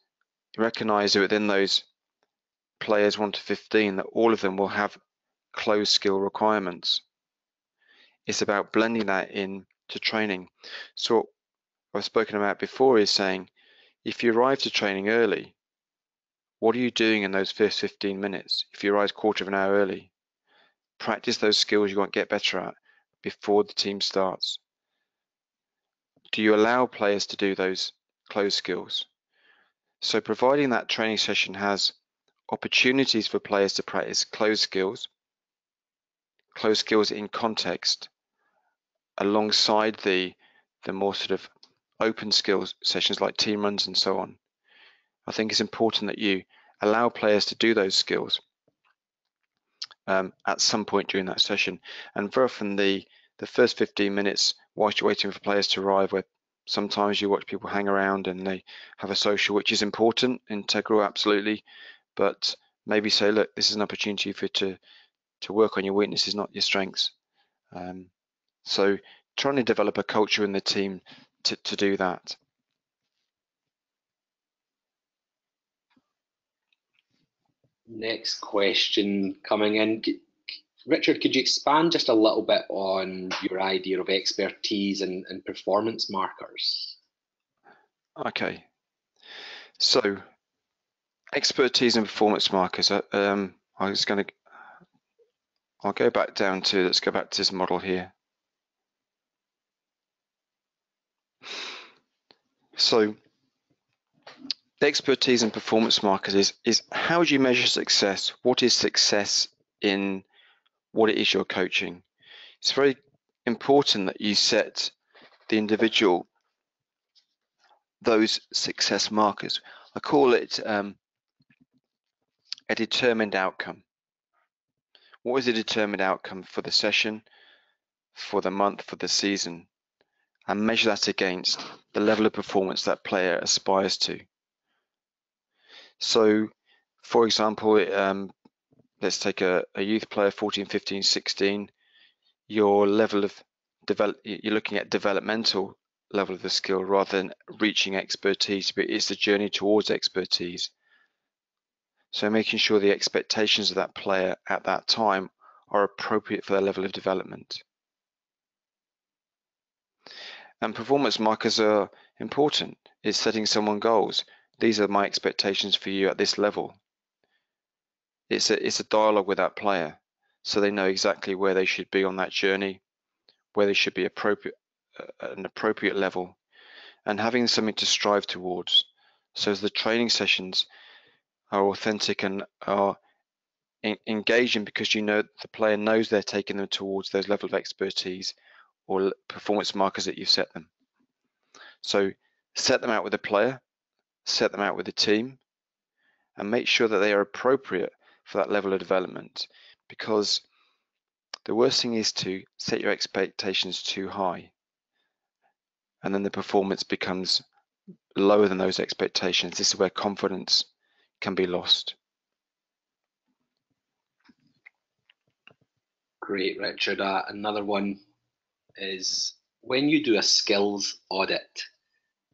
you recognise that within those players 1 to 15 that all of them will have closed skill requirements. It's about blending that in to training. So what I've spoken about before is saying, if you arrive to training early, what are you doing in those first 15 minutes? If you arrive a quarter of an hour early, practice those skills you want to get better at before the team starts. Do you allow players to do those closed skills? So providing that training session has opportunities for players to practice closed skills in context, alongside the more sort of open skills sessions like team runs and so on. I think it's important that you allow players to do those skills at some point during that session. And very often the first 15 minutes, whilst you're waiting for players to arrive, where sometimes you watch people hang around and they have a social, which is important, integral, absolutely, but maybe say, look, this is an opportunity for you to work on your weaknesses, not your strengths. So trying to develop a culture in the team to do that. Next question coming in. Richard, could you expand just a little bit on your idea of expertise and performance markers? Okay, so expertise and performance markers. I'll go back down to, let's go back to this model here. So the expertise and performance markers is how do you measure success? What is success in what it is you're coaching? It's very important that you set the individual those success markers. I call it a determined outcome. What is a determined outcome for the session, for the month, for the season? And measure that against the level of performance that player aspires to. So, for example, let's take a youth player, 14, 15, 16. Your level of you're looking at developmental level of the skill rather than reaching expertise, but it's the journey towards expertise. So making sure the expectations of that player at that time are appropriate for their level of development. And performance markers are important. It's setting someone goals. These are my expectations for you at this level. It's a dialogue with that player, so they know exactly where they should be on that journey, where they should be an appropriate level, and having something to strive towards. So as the training sessions are authentic and are engaging because you know the player knows they're taking them towards those level of expertise or performance markers that you've set them. So set them out with the player, set them out with the team, and make sure that they are appropriate for that level of development, because the worst thing is to set your expectations too high and then the performance becomes lower than those expectations. This is where confidence can be lost. Great, Richard. Another one is, when you do a skills audit,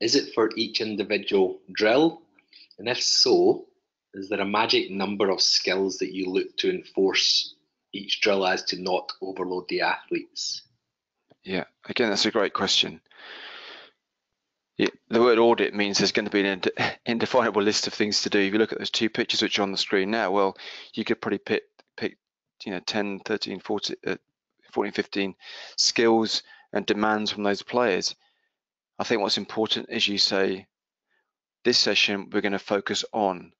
is it for each individual drill? And if so, is there a magic number of skills that you look to enforce each drill as to not overload the athletes? Yeah, again, that's a great question. Yeah, the word audit means there's going to be an indefinable list of things to do. If you look at those two pictures which are on the screen now, well, you could probably pick 10, 13, 14, 15 skills and demands from those players. I think what's important is you say, this session we're going to focus on,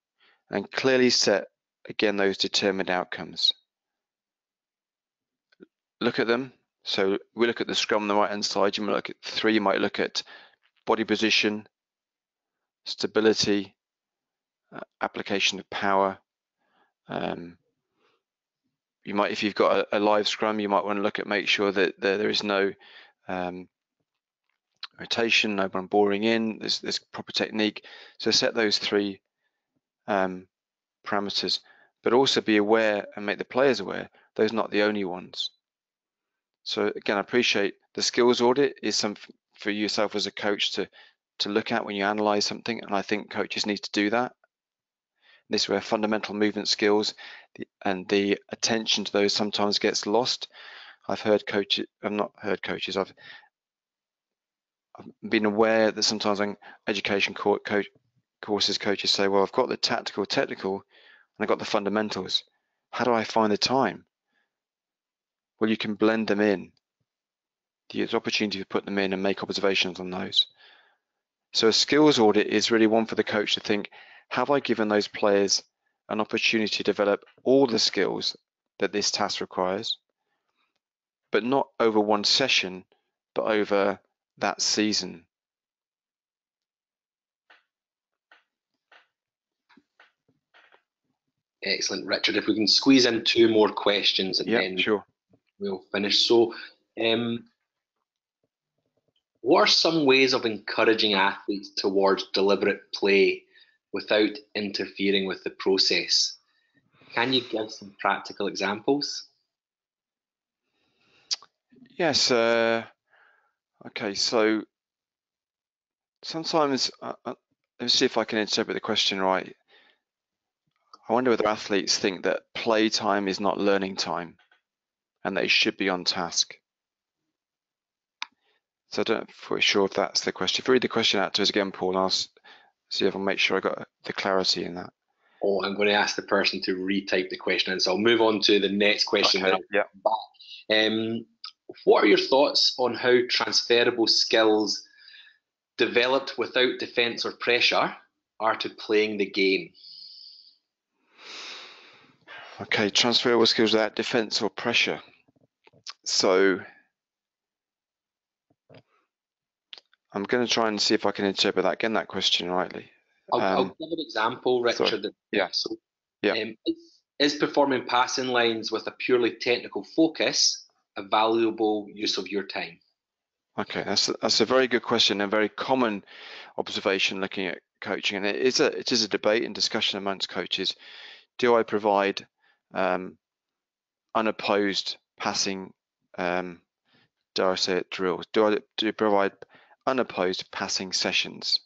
and clearly set, again, those determined outcomes. Look at them. So we look at the scrum on the right hand side, you might look at 3, you might look at body position, stability, application of power. You might, if you've got a live scrum, you might want to look at, make sure that there is no rotation, no one boring in, there's proper technique. So set those 3 parameters, but also be aware and make the players aware those are not the only ones. So again, I appreciate the skills audit is something for yourself as a coach to look at when you analyze something, and I think coaches need to do that. This is where fundamental movement skills and the attention to those sometimes gets lost. I've been aware that sometimes on education courses, coaches say, well, I've got the technical, and I've got the fundamentals. How do I find the time? Well, you can blend them in. There's opportunity to put them in and make observations on those. So a skills audit is really one for the coach to think, have I given those players an opportunity to develop all the skills that this task requires, but not over one session, but over that season? Excellent, Richard. If we can squeeze in 2 more questions and then sure. We'll finish. So, what are some ways of encouraging athletes towards deliberate play without interfering with the process? Can you give some practical examples? Yes. Okay. So sometimes, let me see if I can interpret the question right. I wonder whether athletes think that play time is not learning time. and they should be on task. So I don't know for sure if that's the question. If you read the question out to us again, Paul, I'll see if I make sure I got the clarity in that. Oh, I'm going to ask the person to retype the question in, so I'll move on to the next question. Okay, yeah. Back. What are your thoughts on how transferable skills developed without defence or pressure are to playing the game? Okay, transferable skills without defence or pressure. So I'm going to try and see if I can interpret that again, that question rightly. I'll give an example, Richard. Sorry. Yeah. So, yeah. Is performing passing lines with a purely technical focus a valuable use of your time? Okay, that's a very good question, and a very common observation looking at coaching, and it is a debate and discussion amongst coaches. Do I provide unopposed passing, dare I say it, drills? Do I provide unopposed passing sessions?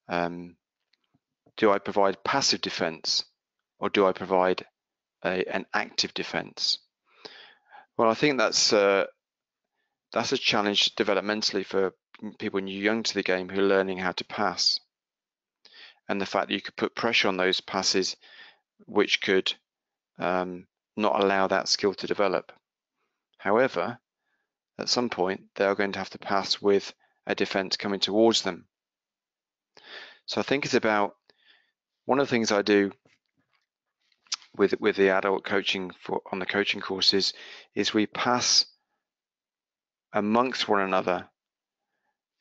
Do I provide passive defence, or do I provide an active defence? Well, I think that's a challenge developmentally for people young to the game who are learning how to pass, and the fact that you could put pressure on those passes which could not allow that skill to develop. However, at some point they are going to have to pass with a defence coming towards them. So I think it's about, one of the things I do with the adult coaching on the coaching courses is we pass amongst one another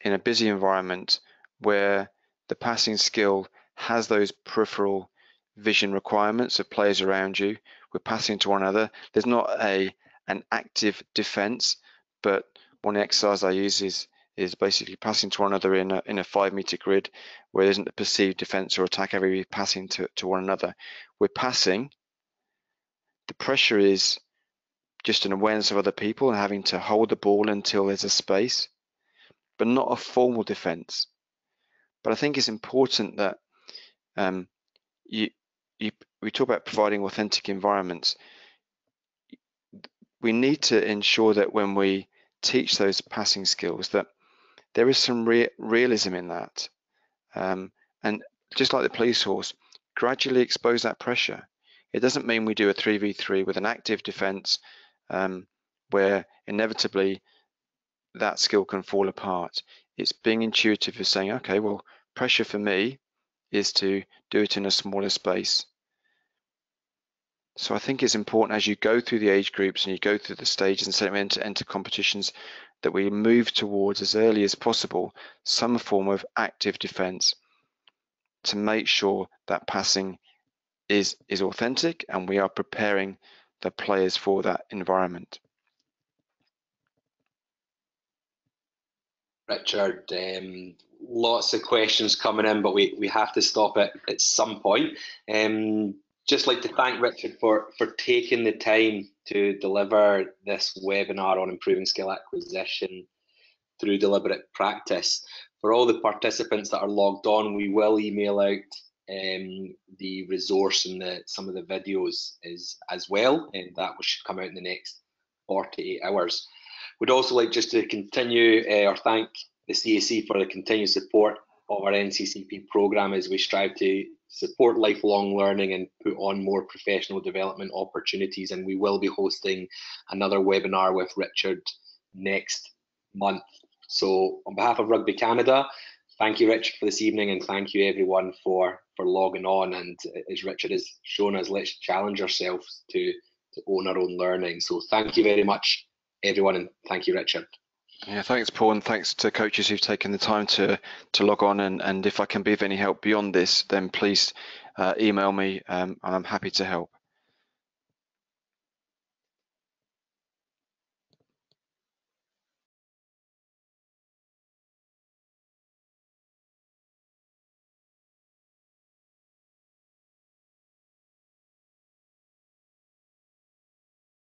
in a busy environment where the passing skill has those peripheral vision requirements of players around you. We're passing to one another. There's not an active defense, but one exercise I use is basically passing to one another in a 5 meter grid where there isn't a perceived defense or attack. Everybody passing to one another. We're passing. The pressure is just an awareness of other people and having to hold the ball until there's a space, but not a formal defense. But I think it's important that we talk about providing authentic environments. We need to ensure that when we teach those passing skills that there is some realism in that, and just like the police horse, gradually expose that pressure. It doesn't mean we do a 3v3 with an active defense where inevitably that skill can fall apart. It's being intuitive of saying, okay, well, pressure for me is to do it in a smaller space. So I think it's important as you go through the age groups and you go through the stages and set them enter competitions that we move towards as early as possible some form of active defense to make sure that passing is authentic and we are preparing the players for that environment. Richard, lots of questions coming in, but we have to stop it at some point. Just like to thank Richard for taking the time to deliver this webinar on improving skill acquisition through deliberate practice. For all the participants that are logged on, we will email out the resource and some of the videos as well, and that should come out in the next 48 hours. We'd also like just to continue or thank the CAC for the continued support of our NCCP programme as we strive to support lifelong learning and put on more professional development opportunities. And we will be hosting another webinar with Richard next month. So on behalf of Rugby Canada, thank you, Richard, for this evening, and thank you everyone for logging on. And as Richard has shown us, let's challenge ourselves to own our own learning. So thank you very much, everyone, and thank you, Richard. Yeah, thanks, Paul, and thanks to coaches who've taken the time to log on. And if I can be of any help beyond this, then please email me, and I'm happy to help.